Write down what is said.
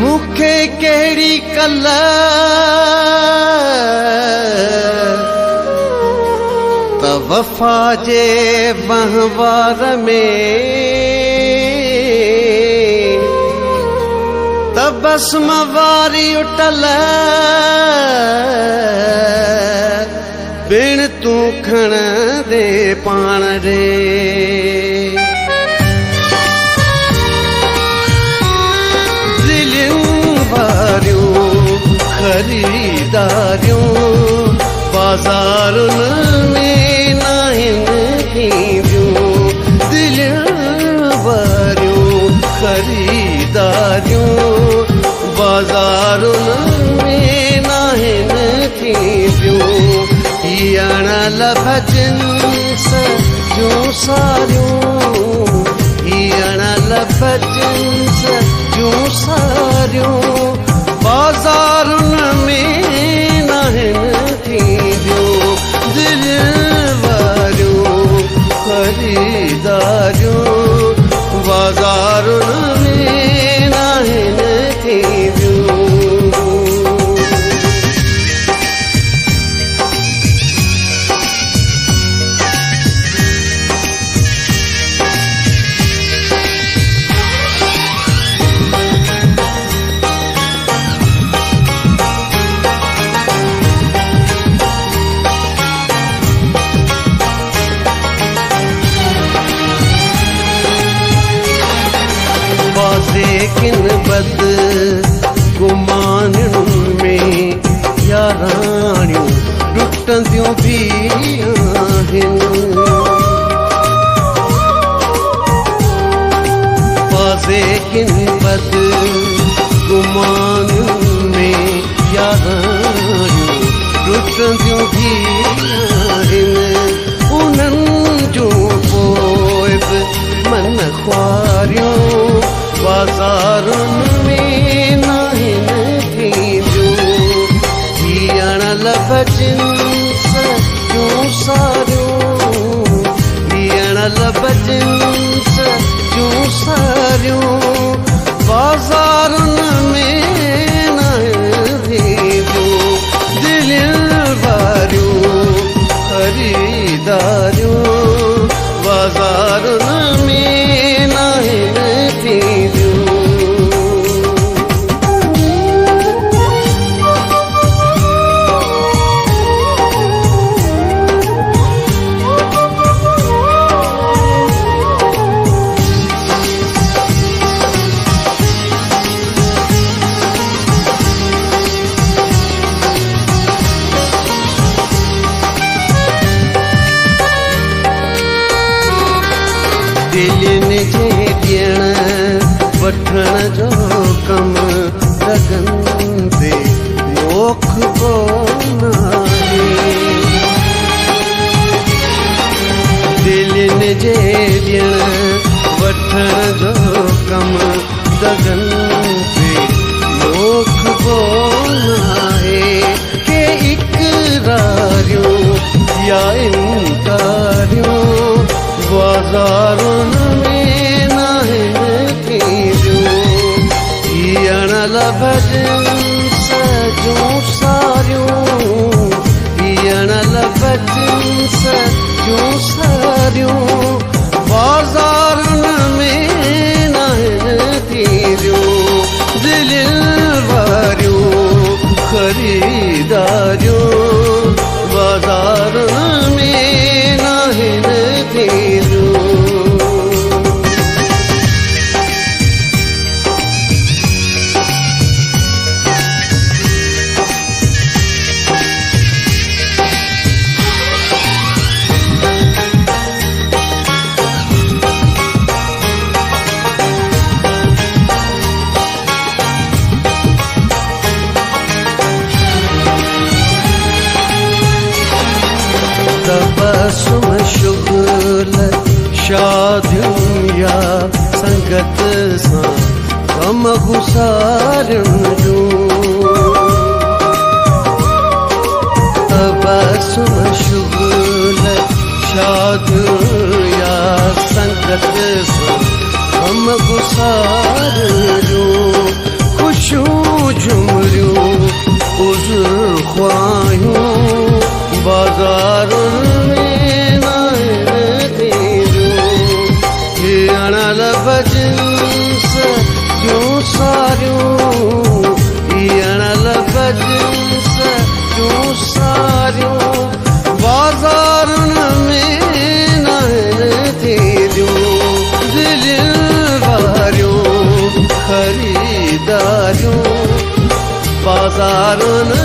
मूंखे कहिड़ी कल त वफ़ा जे वहिंवार में त बसम वारी उटल बिन तूं खण दे पाण रे खरीदारियूं बाज़ारुनि में नाहिनि थींदियूं दिलि वारियूं खरीदारियूं बाज़ारुनि में नाहिनि थींदियूं हीअण लभ जिन्स जूं सारियूं हीअण लभ जिन्स जूं सारियूं बाज़ारुनि में नाहिनि थींदियूं दिलि वारियूं खरीदारियूं बाज़ारुनि में नाहिनि थींदियूं किन बद गुमाननि में याराणियूं टुटंदियूं बि आहिनि बाज़े किन बद गुमाननि में याराणियूं टुटंदियूं बि आहिनि उन्हनि जूं पोइ बि मन ख्वारियूं बाज़ारुनि में नाहिनि थींदियूं हीअण लभ जिन्स जूं सारियूं हीअण लभ जिन्स जूं सारियूं बाज़ारुनि में नाहिनि थींदियूं दिलि वारियूं खरीदारियूं बाज़ारुनि में नाहिनि थींदियूं दिलनि जे ॾियण वठण जो कमु लगन ते मोख कोन आहे दिलनि जे ॾियण वठण जो कमु लगन ते मोख कोन आहे के इक़रारियूं या इनकारियूं बाज़ारुनि में नाहिनि थींदियूं हीअण लभ जिन्स जूं सारियूं हीअण लभ जिन्स जूं सारियूं बाज़ारुनि में नाहिनि थींदियूं दिलि वारियूं खरीदारियूं बाज़ारुनि में नाहिनि थींदियूं गम गुसारियुनि जूं तबसुम शुगुल शाद या संगत सां गम गुसारियुनि जूं खुशियूं झुमरियूं उज़र ख्वाहियूं बाज़ारुनि में न थींदियूं हे अणल बजिंस जूं सारियूं हे अणल बजिंस जूं सारियूं बाज़ारुनि में न थींदियूं दिलनि वारियूं खरीदारियूं बाज़ारुनि